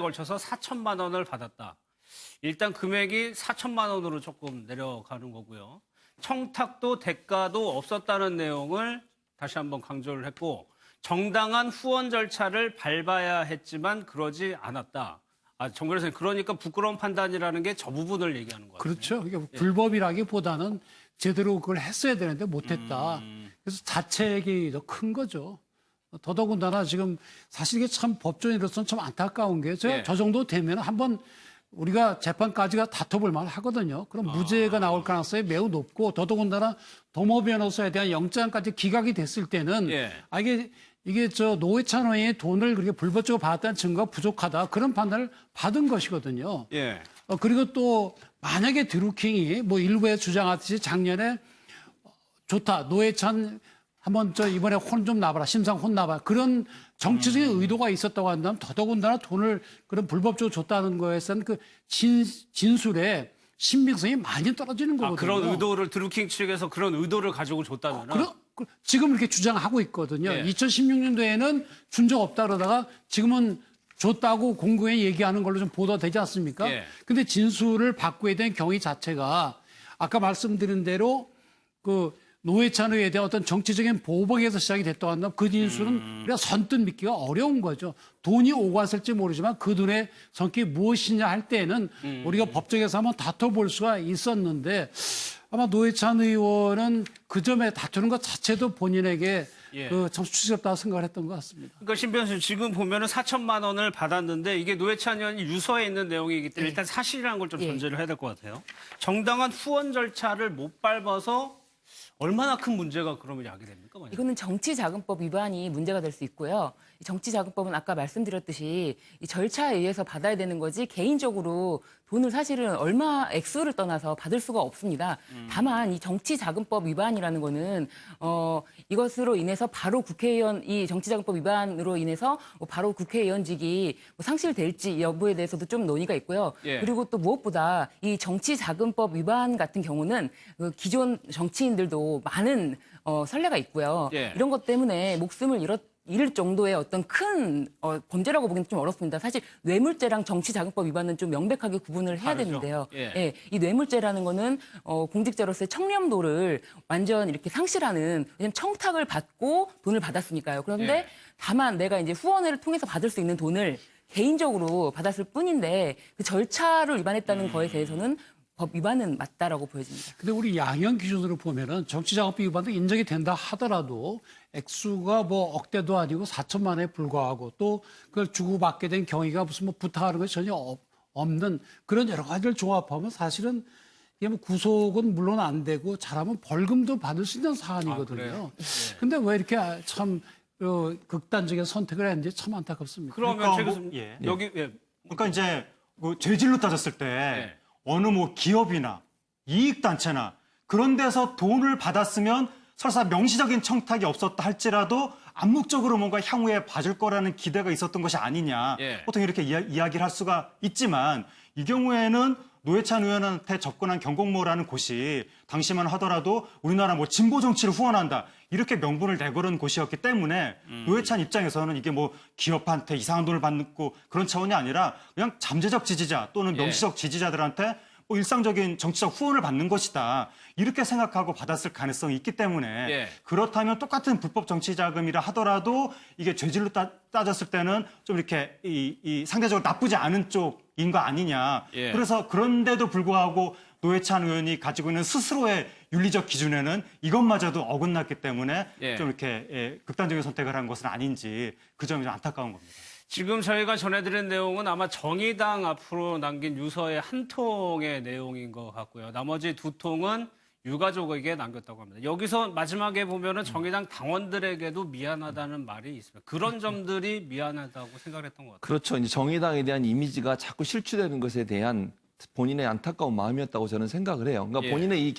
걸쳐서 4천만 원을 받았다. 일단 금액이 4천만 원으로 조금 내려가는 거고요. 청탁도 대가도 없었다는 내용을 다시 한번 강조를 했고 정당한 후원 절차를 밟아야 했지만 그러지 않았다. 정 변호사님, 그러니까 부끄러운 판단이라는 게 저 부분을 얘기하는 거예요. 그렇죠. 그러니까 불법이라기보다는 제대로 그걸 했어야 되는데 못했다. 그래서 자책이 더 큰 거죠. 더더군다나 지금 사실 이게 참 법조인으로서는 참 안타까운 게 저 정도 되면 한번 우리가 재판까지가 다퉈볼 만 하거든요. 그럼 무죄가 나올 가능성이 매우 높고 더더군다나 도모 변호사에 대한 영장까지 기각이 됐을 때는 이게 저 노회찬 의원의 돈을 그렇게 불법적으로 받았다는 증거가 부족하다. 그런 판단을 받은 것이거든요. 그리고 또 만약에 드루킹이 뭐 일부에 주장하듯이 작년에 좋다. 노회찬 한번 이번에 혼 좀 나봐라. 심상 혼 나봐라. 그런 정치적인 의도가 있었다고 한다면 더더군다나 돈을 그런 불법적으로 줬다는 거에서는 그 진술의 신빙성이 많이 떨어지는 거거든요. 그런 의도를 드루킹 측에서 그런 의도를 가지고 줬다면 지금 이렇게 주장하고 있거든요. 2016년도에는 준 적 없다 그러다가 지금은 줬다고 공공에 얘기하는 걸로 좀 보도가 되지 않습니까? 근데 진술을 바꾸어야 되는 경위 자체가 아까 말씀드린 대로 그 노회찬 의원에 대한 어떤 정치적인 보복에서 시작이 됐다고 한다면 그 진술은 우리가 선뜻 믿기가 어려운 거죠. 돈이 오고 갔을지 모르지만 그 돈의 성격이 무엇이냐 할 때는 우리가 법정에서 한번 다퉈볼 수가 있었는데 아마 노회찬 의원은 그 점에 다투는 것 자체도 본인에게 참 수치스럽다고 생각을 했던 것 같습니다. 그러니까 신 변호사님 지금 보면은 4천만 원을 받았는데 이게 노회찬 의원이 유서에 있는 내용이기 때문에 일단 사실이라는 걸 좀 전제를 해야 될 것 같아요. 정당한 후원 절차를 못 밟아서 얼마나 큰 문제가 그러면 야기됩니까? 만약에? 이거는 정치자금법 위반이 문제가 될 수 있고요. 이 정치자금법은 아까 말씀드렸듯이 이 절차에 의해서 받아야 되는 거지 개인적으로 돈을 사실은 얼마 액수를 떠나서 받을 수가 없습니다. 다만 이 정치자금법 위반이라는 거는 이것으로 인해서 바로 국회의원 이 정치자금법 위반으로 인해서 바로 국회의원직이 상실될지 여부에 대해서도 좀 논의가 있고요. 그리고 또 무엇보다 이 정치자금법 위반 같은 경우는 그 기존 정치인들도 많은 선례가 있고요. 이런 것 때문에 목숨을 잃을 정도의 어떤 큰 범죄라고 보기는 좀 어렵습니다. 사실 뇌물죄랑 정치자금법 위반은 좀 명백하게 구분을 해야 되는데요. 이 뇌물죄라는 거는 공직자로서의 청렴도를 완전 이렇게 상실하는, 왜냐하면 청탁을 받고 돈을 받았으니까요. 그런데 다만 내가 이제 후원을 통해서 받을 수 있는 돈을 개인적으로 받았을 뿐인데 그 절차를 위반했다는 거에 대해서는 법 위반은 맞다라고 보여집니다. 근데 우리 양형 기준으로 보면은 정치자금법 위반도 인정이 된다 하더라도 액수가 뭐 억대도 아니고 4천만 원에 불과하고 또 그걸 주고받게 된 경위가 무슨 뭐 부탁하는 것이 전혀 없는 그런 여러 가지를 종합하면 사실은 이게 뭐 구속은 물론 안 되고 잘하면 벌금도 받을 수 있는 사안이거든요. 근데 왜 이렇게 참 극단적인 선택을 했는지 참 안타깝습니다. 그러면 그러니까 이제 그 죄질로 따졌을 때 어느 뭐 기업이나 이익단체나 그런 데서 돈을 받았으면 설사 명시적인 청탁이 없었다 할지라도 암묵적으로 뭔가 향후에 봐줄 거라는 기대가 있었던 것이 아니냐. 보통 이렇게 이야기를 할 수가 있지만 이 경우에는 노회찬 의원한테 접근한 경공모라는 곳이 당시만 하더라도 우리나라 뭐 진보 정치를 후원한다. 이렇게 명분을 내걸은 곳이었기 때문에 노회찬 입장에서는 이게 뭐 기업한테 이상한 돈을 받고 그런 차원이 아니라 그냥 잠재적 지지자 또는 명시적 지지자들한테 뭐 일상적인 정치적 후원을 받는 것이다. 이렇게 생각하고 받았을 가능성이 있기 때문에 그렇다면 똑같은 불법 정치 자금이라 하더라도 이게 죄질로 따졌을 때는 좀 이렇게 이 상대적으로 나쁘지 않은 쪽인 거 아니냐. 그래서 그런데도 불구하고 노회찬 의원이 가지고 있는 스스로의 윤리적 기준에는 이것마저도 어긋났기 때문에 좀 이렇게 극단적인 선택을 한 것은 아닌지 그 점이 좀 안타까운 겁니다. 지금 저희가 전해드린 내용은 아마 정의당 앞으로 남긴 유서의 한 통의 내용인 것 같고요. 나머지 2통은 유가족에게 남겼다고 합니다. 여기서 마지막에 보면은 정의당 당원들에게도 미안하다는 말이 있습니다. 그런 점들이 미안하다고 생각을 했던 것 같아요. 그렇죠. 이제 정의당에 대한 이미지가 자꾸 실추되는 것에 대한 본인의 안타까운 마음이었다고 저는 생각을 해요. 그러니까 본인의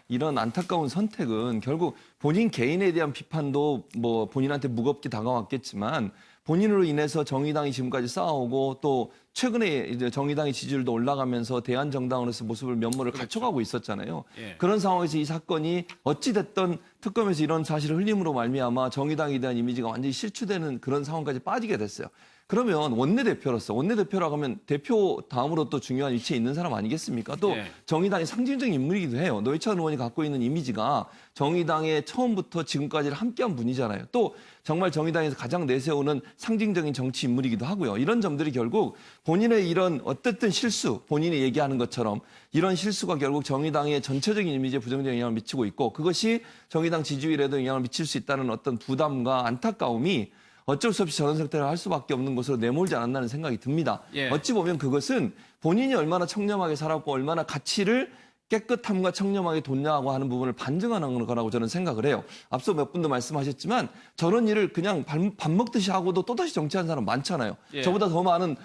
이런 안타까운 선택은 결국 본인 개인에 대한 비판도 뭐 본인한테 무겁게 다가왔겠지만 본인으로 인해서 정의당이 지금까지 쌓아오고 또 최근에 이제 정의당의 지지율도 올라가면서 대한정당으로서 모습을 면모를 갖춰가고 있었잖아요. 그런 상황에서 이 사건이 어찌됐든 특검에서 이런 사실을 흘림으로 말미암아 정의당에 대한 이미지가 완전히 실추되는 그런 상황까지 빠지게 됐어요. 그러면 원내대표라고 하면 대표 다음으로 또 중요한 위치에 있는 사람 아니겠습니까? 또 정의당의 상징적인 인물이기도 해요. 노회찬 의원이 갖고 있는 이미지가 정의당의 처음부터 지금까지를 함께한 분이잖아요. 또 정말 정의당에서 가장 내세우는 상징적인 정치 인물이기도 하고요. 이런 점들이 결국 본인의 이런 어쨌든 실수, 본인이 얘기하는 것처럼 이런 실수가 결국 정의당의 전체적인 이미지에 부정적인 영향을 미치고 있고 그것이 정의당 지지율에도 영향을 미칠 수 있다는 어떤 부담과 안타까움이 어쩔 수 없이 저런 선택을 할 수밖에 없는 것으로 내몰지 않았나는 생각이 듭니다. 어찌 보면 그것은 본인이 얼마나 청렴하게 살았고 얼마나 가치를 깨끗함과 청렴하게 뒀냐고 하는 부분을 반증하는 거라고 저는 생각을 해요. 앞서 몇 분도 말씀하셨지만 저런 일을 그냥 밥 먹듯이 하고도 또다시 정치하는 사람 많잖아요. 저보다 더 많은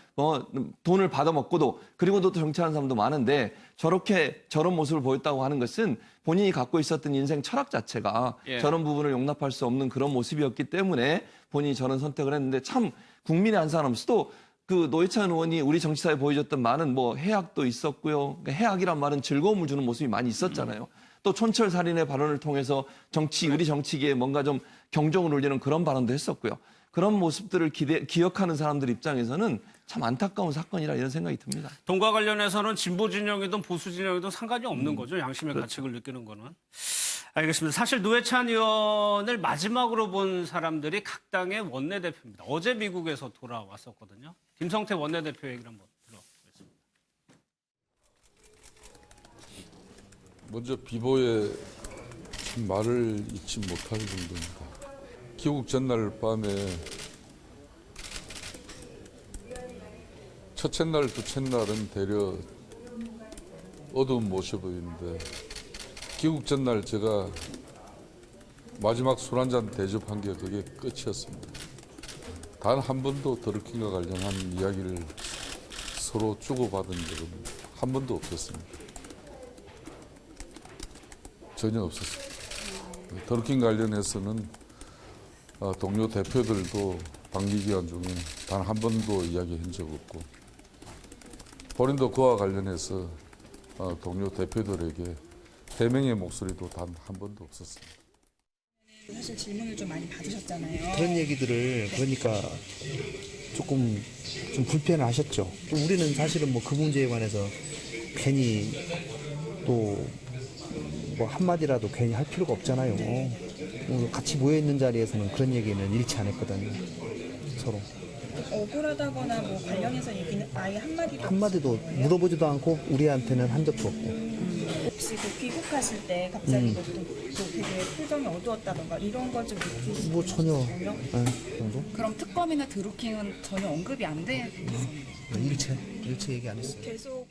돈을 받아먹고도 그리고도 또 정치하는 사람도 많은데 저런 모습을 보였다고 하는 것은 본인이 갖고 있었던 인생 철학 자체가 저런 부분을 용납할 수 없는 그런 모습이었기 때문에 본인이 저런 선택을 했는데 참 국민의 한 사람으로서 또 그 노회찬 의원이 우리 정치사에 보여줬던 많은 뭐 해악도 있었고요. 그러니까 해악이란 말은 즐거움을 주는 모습이 많이 있었잖아요. 또 촌철살인의 발언을 통해서 우리 정치계에 뭔가 좀 경종을 울리는 그런 발언도 했었고요. 그런 모습들을 기억하는 사람들 입장에서는 참 안타까운 사건이라 이런 생각이 듭니다. 돈과 관련해서는 진보 진영이든 보수 진영이든 상관이 없는 거죠. 양심의 가책을 느끼는 거는. 알겠습니다. 사실 노회찬 의원을 마지막으로 본 사람들이 각 당의 원내대표입니다. 어제 미국에서 돌아왔었거든요. 김성태 원내대표 얘기를 한번 들어보겠습니다. 먼저 비보의 말을 잊지 못할 정도입니다. 귀국 전날 밤에 첫째 날, 둘째 날은 대려 어두운 모습인데 귀국 전날 제가 마지막 술 한잔 대접한 게 그게 끝이었습니다. 단 한 번도 더루킹과 관련한 이야기를 서로 주고받은 적은 한 번도 없었습니다. 전혀 없었습니다. 더루킹 관련해서는 동료 대표들도 당기 기간 중에 단 한 번도 이야기한 적 없고 본인도 그와 관련해서 동료 대표들에게 해명의 목소리도 단 한 번도 없었습니다. 사실 질문을 좀 많이 받으셨잖아요. 그런 얘기들을 그러니까 조금 좀 불편하셨죠. 또 우리는 사실은 뭐 그 문제에 관해서 괜히 또 뭐 한마디라도 괜히 할 필요가 없잖아요. 같이 모여 있는 자리에서는 그런 얘기는 잃지 않았거든요. 서로. 억울하다거나 뭐 관련해서 얘기는 아예 한마디도 물어보지도 않고 우리한테는 한 적도 없고. 혹시 그 귀국하실 때 갑자기 또 되게 표정이 어두웠다던가 이런 걸 좀 느끼시나요? 뭐 전혀. 정도? 그럼 특검이나 드루킹은 전혀 언급이 안 돼? 일체 얘기 안 했어요. 계속.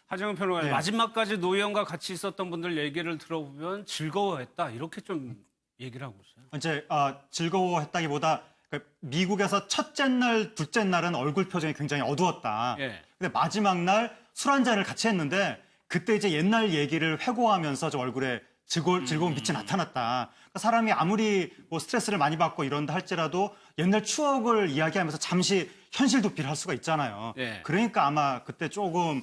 하정은 평론가님, 마지막까지 노 의원과 같이 있었던 분들 얘기를 들어보면 즐거워했다 이렇게 좀 얘기를 하고 있어요. 이제 즐거워했다기보다 미국에서 첫째 날, 둘째 날은 얼굴 표정이 굉장히 어두웠다. 근데 마지막 날 술 한 잔을 같이 했는데 그때 이제 옛날 얘기를 회고하면서 저 얼굴에 즐거운 빛이 나타났다. 그러니까 사람이 아무리 뭐 스트레스를 많이 받고 이런다 할지라도 옛날 추억을 이야기하면서 잠시 현실 도피를 할 수가 있잖아요. 그러니까 아마 그때 조금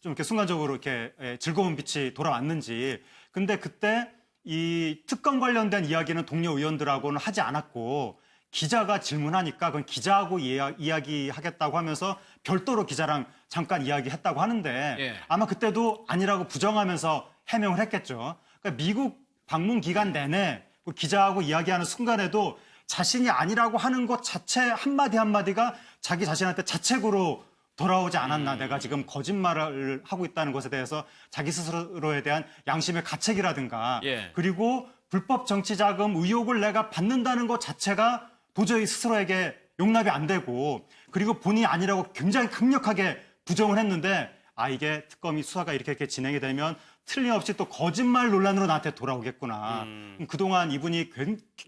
좀 이렇게 순간적으로 이렇게 즐거운 빛이 돌아왔는지. 근데 그때 이 특검 관련된 이야기는 동료 의원들하고는 하지 않았고 기자가 질문하니까 그건 기자하고 이야기하겠다고 하면서 별도로 기자랑 잠깐 이야기했다고 하는데 예. 아마 그때도 아니라고 부정하면서 해명을 했겠죠. 그러니까 미국 방문 기간 내내 그 기자하고 이야기하는 순간에도 자신이 아니라고 하는 것 자체 한마디 한마디가 자기 자신한테 자책으로 돌아오지 않았나. 내가 지금 거짓말을 하고 있다는 것에 대해서 자기 스스로에 대한 양심의 가책이라든가 예. 그리고 불법 정치자금 의혹을 내가 받는다는 것 자체가 도저히 스스로에게 용납이 안 되고 그리고 본인이 아니라고 굉장히 강력하게 부정을 했는데 이게 특검이 수사가 이렇게 진행이 되면 틀림없이 또 거짓말 논란으로 나한테 돌아오겠구나. 그동안 이분이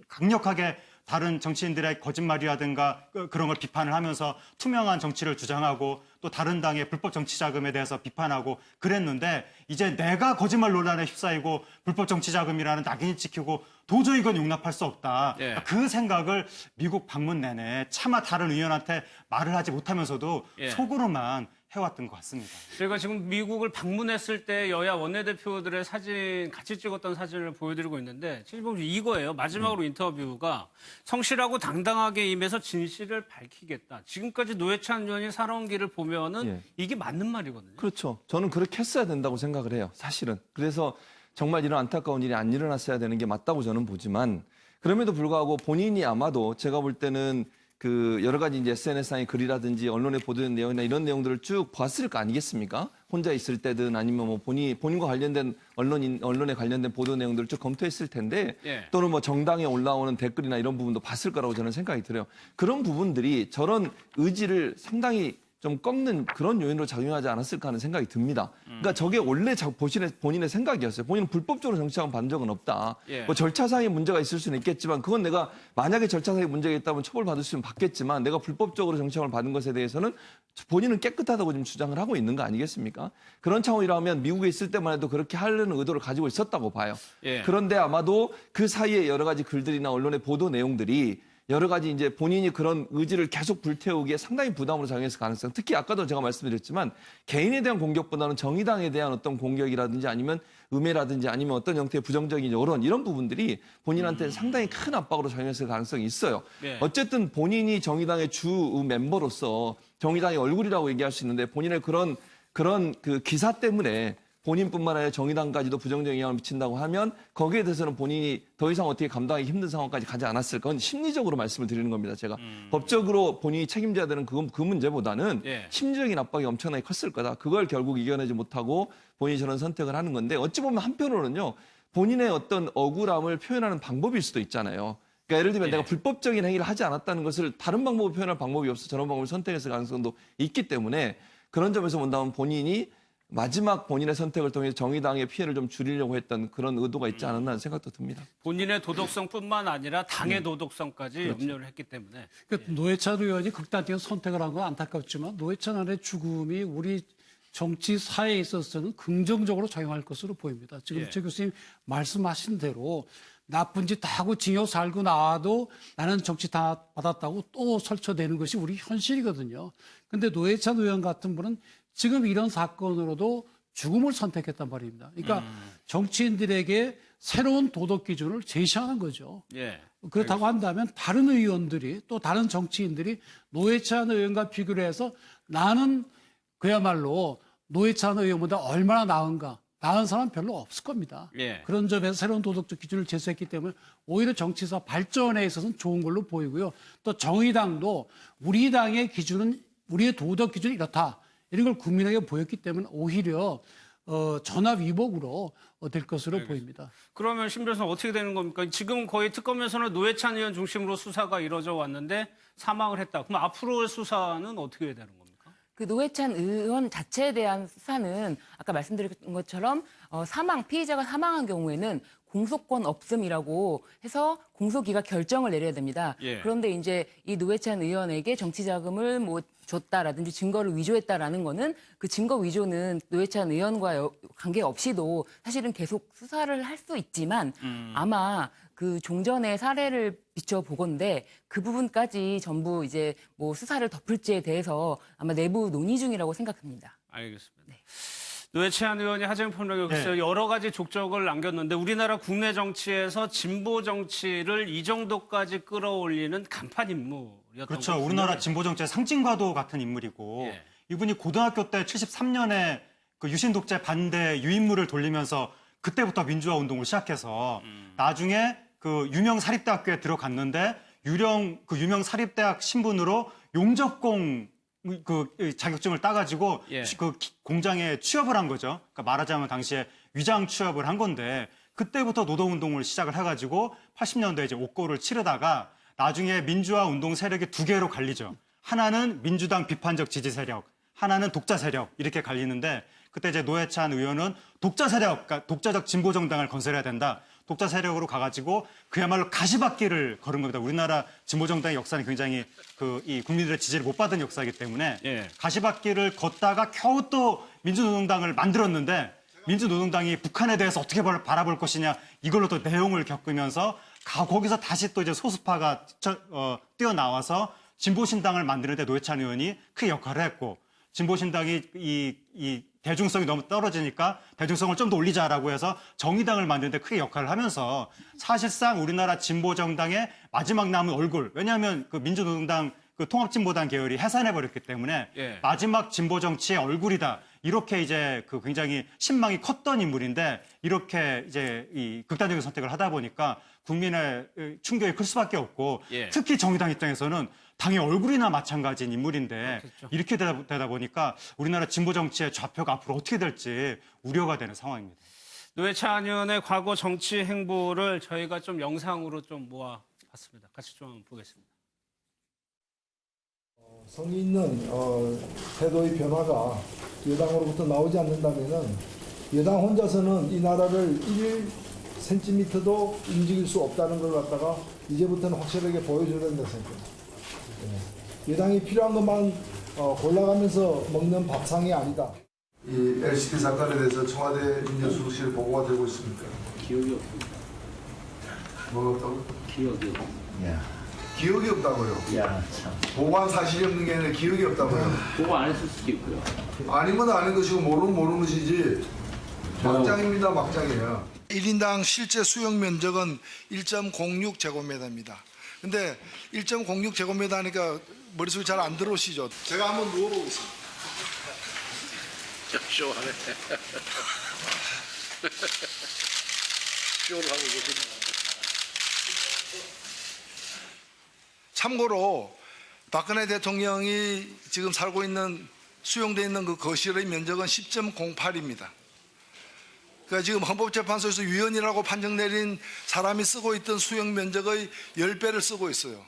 강력하게 다른 정치인들의 거짓말이라든가 그런 걸 비판을 하면서 투명한 정치를 주장하고 또 다른 당의 불법 정치 자금에 대해서 비판하고 그랬는데 이제 내가 거짓말 논란에 휩싸이고 불법 정치 자금이라는 낙인이 찍히고 도저히 이건 용납할 수 없다. 예. 그 생각을 미국 방문 내내 차마 다른 의원한테 말을 하지 못하면서도 예. 속으로만 해왔던 것 같습니다. 저희가 지금 미국을 방문했을 때 여야 원내대표들의 사진 같이 찍었던 사진을 보여드리고 있는데 지금 이거예요. 마지막으로 인터뷰가 성실하고 당당하게 임해서 진실을 밝히겠다. 지금까지 노회찬 의원이 살아온 길을 보면은 예. 이게 맞는 말이거든요. 그렇죠. 저는 그렇게 했어야 된다고 생각을 해요. 사실은. 그래서 정말 이런 안타까운 일이 안 일어났어야 되는 게 맞다고 저는 보지만 그럼에도 불구하고 본인이 아마도 제가 볼 때는 그 여러 가지 이제 SNS상의 글이라든지 언론에 보도된 내용이나 이런 내용들을 쭉 봤을 거 아니겠습니까? 혼자 있을 때든 아니면 뭐 본인과 관련된 언론에 관련된 보도 내용들을 쭉 검토했을 텐데 예. 또는 뭐 정당에 올라오는 댓글이나 이런 부분도 봤을 거라고 저는 생각이 들어요. 그런 부분들이 저런 의지를 상당히 좀 꺾는 그런 요인으로 작용하지 않았을까 하는 생각이 듭니다. 그러니까 저게 원래 본인의 생각이었어요. 본인은 불법적으로 정치자금 받은 적은 없다. 예. 뭐 절차상의 문제가 있을 수는 있겠지만 그건 내가 만약에 절차상의 문제가 있다면 처벌받을 수는 받겠지만 내가 불법적으로 정치자금을 받은 것에 대해서는 본인은 깨끗하다고 지금 주장을 하고 있는 거 아니겠습니까? 그런 차원이라면 미국에 있을 때만 해도 그렇게 하려는 의도를 가지고 있었다고 봐요. 예. 그런데 아마도 그 사이에 여러 가지 글들이나 언론의 보도 내용들이 여러 가지 이제 본인이 그런 의지를 계속 불태우기에 상당히 부담으로 작용했을 가능성. 특히 아까도 제가 말씀드렸지만 개인에 대한 공격보다는 정의당에 대한 어떤 공격이라든지 아니면 음해라든지 아니면 어떤 형태의 부정적인 여론 이런 부분들이 본인한테 상당히 큰 압박으로 작용했을 가능성이 있어요. 네. 어쨌든 본인이 정의당의 주 멤버로서 정의당의 얼굴이라고 얘기할 수 있는데 본인의 그런 그 기사 때문에 본인뿐만 아니라 정의당까지도 부정적인 영향을 미친다고 하면 거기에 대해서는 본인이 더 이상 어떻게 감당하기 힘든 상황까지 가지 않았을까. 그건 심리적으로 말씀을 드리는 겁니다. 제가. 법적으로 본인이 책임져야 되는 그 문제보다는 예. 심리적인 압박이 엄청나게 컸을 거다. 그걸 결국 이겨내지 못하고 본인이 저런 선택을 하는 건데 어찌 보면 한편으로는요. 본인의 어떤 억울함을 표현하는 방법일 수도 있잖아요. 그러니까 예를 들면 예. 내가 불법적인 행위를 하지 않았다는 것을 다른 방법으로 표현할 방법이 없어 저런 방법을 선택했을 가능성도 있기 때문에 그런 점에서 본다면 본인이 마지막 본인의 선택을 통해 정의당의 피해를 좀 줄이려고 했던 그런 의도가 있지 않았나 하는 생각도 듭니다. 본인의 도덕성뿐만 아니라 당의 도덕성까지 그렇죠. 염려를 했기 때문에. 그러니까 노회찬 의원이 극단적인 선택을 한 건 안타깝지만 노회찬 의원의 죽음이 우리 정치 사회에 있어서는 긍정적으로 작용할 것으로 보입니다. 지금 예. 최 교수님 말씀하신 대로 나쁜 짓 다 하고 징역 살고 나와도 나는 정치 다 받았다고 또 설쳐대는 것이 우리 현실이거든요. 근데 노회찬 의원 같은 분은 지금 이런 사건으로도 죽음을 선택했단 말입니다. 그러니까 정치인들에게 새로운 도덕 기준을 제시하는 거죠. 예. 그렇다고 한다면 다른 의원들이 또 다른 정치인들이 노회찬 의원과 비교를 해서 나는 그야말로 노회찬 의원보다 얼마나 나은가. 나은 사람은 별로 없을 겁니다. 예. 그런 점에서 새로운 도덕적 기준을 제시했기 때문에 오히려 정치사 발전에 있어서는 좋은 걸로 보이고요. 또 정의당도 우리 당의 기준은 우리의 도덕 기준이 이렇다. 이런 걸 국민에게 보였기 때문에 오히려 전화위복으로 될 것으로 보입니다. 그러면 신 변호사 어떻게 되는 겁니까? 지금 거의 특검에서는 노회찬 의원 중심으로 수사가 이루어져 왔는데 사망을 했다. 그럼 앞으로의 수사는 어떻게 되는 겁니까? 그 노회찬 의원 자체에 대한 수사는 아까 말씀드린 것처럼 피의자가 사망한 경우에는 공소권 없음이라고 해서 공소기가 결정을 내려야 됩니다. 예. 그런데 이제 이 노회찬 의원에게 정치 자금을 뭐 줬다라든지 증거를 위조했다라는 거는 그 증거 위조는 노회찬 의원과 관계 없이도 사실은 계속 수사를 할 수 있지만 아마 그 종전의 사례를 비춰보건대 그 부분까지 전부 이제 뭐 수사를 덮을지에 대해서 아마 내부 논의 중이라고 생각합니다. 알겠습니다. 네. 노회찬 의원이 하재영 평론가께서 네. 여러 가지 족적을 남겼는데 우리나라 국내 정치에서 진보 정치를 이 정도까지 끌어올리는 간판 인물이었던 그렇죠. 거군요. 우리나라 진보 정치의 상징과도 같은 인물이고 예. 이분이 고등학교 때 73년에 그 유신 독재 반대 유인물을 돌리면서 그때부터 민주화 운동을 시작해서 나중에 그 유명 사립대학교에 들어갔는데 그 유명 사립대학 신분으로 용접공 그 자격증을 따가지고 예. 그 공장에 취업을 한 거죠. 그러니까 말하자면 당시에 위장 취업을 한 건데 그때부터 노동운동을 시작을 해가지고 80년대에 이제 옥고를 치르다가 나중에 민주화 운동 세력이 두 개로 갈리죠. 하나는 민주당 비판적 지지 세력, 하나는 독자 세력 이렇게 갈리는데 그때 이제 노회찬 의원은 독자 세력, 그러니까 독자적 진보 정당을 건설해야 된다. 독자 세력으로 가가지고 그야말로 가시밭길을 걸은 겁니다. 우리나라 진보 정당의 역사는 굉장히 이 국민들의 지지를 못 받은 역사이기 때문에 예. 가시밭길을 걷다가 겨우 또 민주노동당을 만들었는데 민주노동당이 북한에 대해서 어떻게 바라볼 것이냐 이걸로 또 내용을 겪으면서 거기서 다시 또 이제 소수파가 뛰어나와서 진보신당을 만드는데 노회찬 의원이 큰 역할을 했고 진보신당이 이 대중성이 너무 떨어지니까 대중성을 좀 더 올리자라고 해서 정의당을 만드는데 크게 역할을 하면서 사실상 우리나라 진보정당의 마지막 남은 얼굴, 왜냐하면 그 민주노동당 그 통합진보당 계열이 해산해버렸기 때문에 예. 마지막 진보정치의 얼굴이다. 이렇게 이제 그 굉장히 신망이 컸던 인물인데 이렇게 이제 이 극단적인 선택을 하다 보니까 국민의 충격이 클 수밖에 없고 예. 특히 정의당 입장에서는 당의 얼굴이나 마찬가지인 인물인데 그렇겠죠. 이렇게 되다 보니까 우리나라 진보 정치의 좌표가 앞으로 어떻게 될지 우려가 되는 상황입니다. 노회찬 의원의 과거 정치 행보를 저희가 좀 영상으로 좀 모아봤습니다. 같이 좀 한번 보겠습니다. 성의 있는 태도의 변화가 여당으로부터 나오지 않는다면은 여당 혼자서는 이 나라를 1cm도 움직일 수 없다는 걸 갖다가 이제부터는 확실하게 보여줘야 된다 생각합니다. 여당이 필요한 것만 골라가면서 먹는 밥상이 아니다. 이 LCT 사건에 대해서 청와대 민정수석실 보고가 되고 있습니까? 기억이 없습니다. 뭐가 없다고? 기억이 없습니다. 기억이 없다고요? 야, 참. 보고한 사실이 없는 게 아니라 기억이 없다고요? 보고 안 했을 수도 있고요. 아니면 아닌 것이고 모르는 것이지 막장입니다. 막장이에요. 1인당 실제 수용 면적은 1.06 제곱미터입니다. 근데 1.06 제곱미터 하니까 머릿속에 잘 안 들어오시죠? 제가 한번 누워보겠습니다. 쇼하네. 쇼를 하고 계십니다. 참고로 박근혜 대통령이 지금 살고 있는 수용되어 있는 그 거실의 면적은 10.08입니다. 그러니까 지금 헌법재판소에서 위헌이라고 판정 내린 사람이 쓰고 있던 수용 면적의 10배를 쓰고 있어요.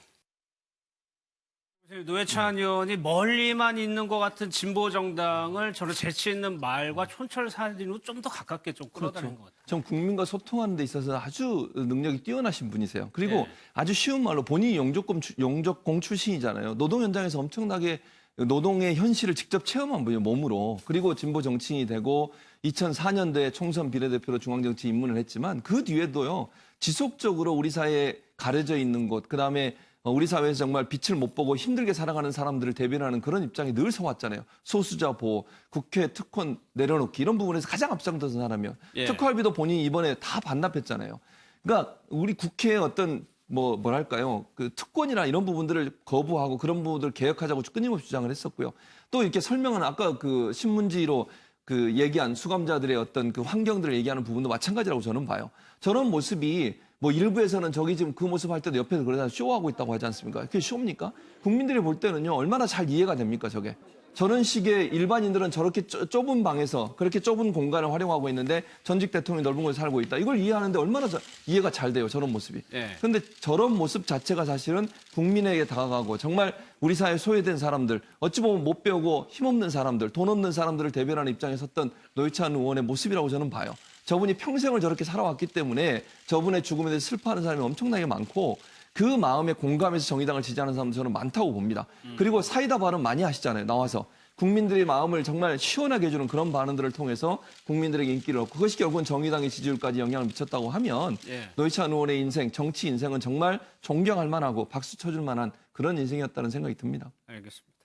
노회찬 의원이 멀리만 있는 것 같은 진보 정당을 저는 재치 있는 말과 촌철살인으로 좀 더 가깝게 좀 끌어다니는 것 같아요. 전 국민과 소통하는 데 있어서 아주 능력이 뛰어나신 분이세요. 그리고 네. 아주 쉬운 말로 본인이 용접공 출신이잖아요. 노동 현장에서 엄청나게 노동의 현실을 직접 체험한 분이에요, 몸으로. 그리고 진보 정치인이 되고 2004년도에 총선 비례대표로 중앙정치 입문을 했지만 그 뒤에도요, 지속적으로 우리 사회에 가려져 있는 곳, 그다음에 우리 사회에서 정말 빛을 못 보고 힘들게 살아가는 사람들을 대변하는 그런 입장에 늘 서왔잖아요. 소수자 보호, 국회 특권 내려놓기 이런 부분에서 가장 앞장서서 사람이요. 예. 특활비도 본인이 이번에 다 반납했잖아요. 그러니까 우리 국회의 어떤 뭐랄까요, 그 특권이나 이런 부분들을 거부하고 그런 부분들을 개혁하자고 끊임없이 주장을 했었고요. 또 이렇게 설명은 아까 그 신문지로 그 얘기한 수감자들의 어떤 그 환경들을 얘기하는 부분도 마찬가지라고 저는 봐요. 저런 모습이 뭐 일부에서는 저기 지금 그 모습 할 때도 옆에서 그러다 쇼하고 있다고 하지 않습니까? 그게 쇼입니까? 국민들이 볼 때는요, 얼마나 잘 이해가 됩니까, 저게? 저런 식의 일반인들은 저렇게 좁은 방에서 그렇게 좁은 공간을 활용하고 있는데 전직 대통령이 넓은 곳에 살고 있다. 이걸 이해하는데 얼마나 이해가 잘 돼요, 저런 모습이. 그런데 저런 모습 자체가 사실은 국민에게 다가가고 정말 우리 사회에 소외된 사람들, 어찌 보면 못 배우고 힘없는 사람들, 돈 없는 사람들을 대변하는 입장에 섰던 노회찬 의원의 모습이라고 저는 봐요. 저분이 평생을 저렇게 살아왔기 때문에 저분의 죽음에 대해서 슬퍼하는 사람이 엄청나게 많고 그 마음에 공감해서 정의당을 지지하는 사람도 저는 많다고 봅니다. 그리고 사이다 발언 많이 하시잖아요. 나와서. 국민들의 마음을 정말 시원하게 해주는 그런 발언들을 통해서 국민들에게 인기를 얻고 그것이 결국은 정의당의 지지율까지 영향을 미쳤다고 하면 노회찬 의원의 인생, 정치 인생은 정말 존경할 만하고 박수 쳐줄 만한 그런 인생이었다는 생각이 듭니다. 알겠습니다.